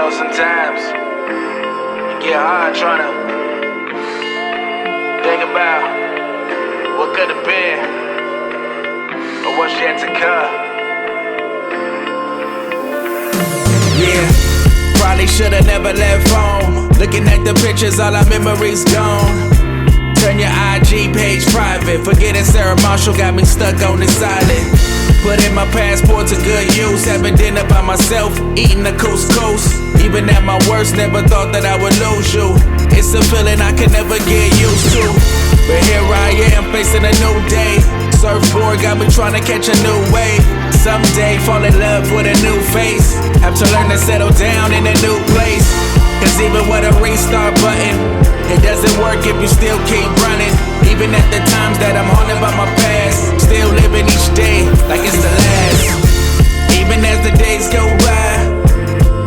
know, sometimes you get hard trying to think about what could have been or what's yet to come. Yeah, probably should've never left home. Looking at the pictures, all our memories gone. Turn your IG page private. Forgetting Sarah Marshall got me stuck on this island. Put in my passport to good use. Having dinner by myself, eating the couscous. Even at my worst, never thought that I would lose you. It's a feeling I can never get used to. But here I am, facing a new day. Surfboard got me trying to catch a new wave. Someday fall in love with a new face. Have to learn to settle down in a new place. Cause even with a restart button, it doesn't work if you still keep running. Even at the times that I'm haunted by my past, still living each day like it's the last. Even as the days go by,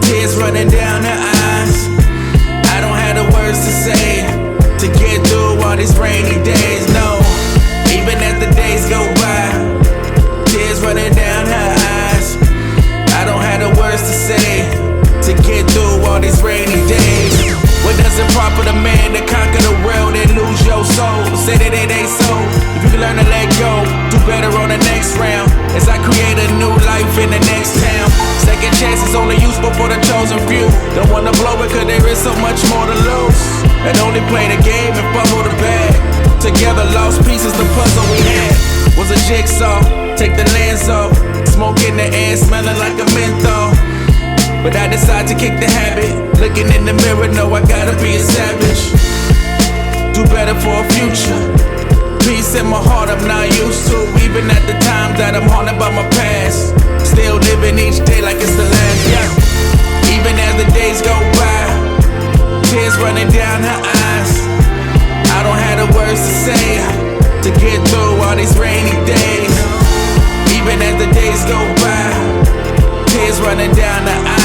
tears running down her eyes. I don't have the words to say to get through all these rainy days, no. Even as the days go by, tears running down her eyes. I don't have the words to say to get through all these rainy days. What does it profit a man to conquer the world and lose your soul? Say that it ain't so. If you can learn to let go, do better on the next round. As I create a new life in the next town. Second chance is only useful for the chosen few. Don't wanna blow it cause there is so much more to lose. And only play the game and fumble the bag. Together lost pieces, the puzzle we had was a jigsaw. Take the lens off, smoke in the air, smelling like a menthol. But I decide to kick the habit. Looking in the mirror, know I gotta be a savage. Do better for a future. Peace in my heart I'm not used to. Even at the times that I'm haunted by my past, still living each day like it's the last, yeah. Even as the days go by, tears running down her eyes. I don't have the words to say to get through all these rainy days. Even as the days go by, tears running down her eyes.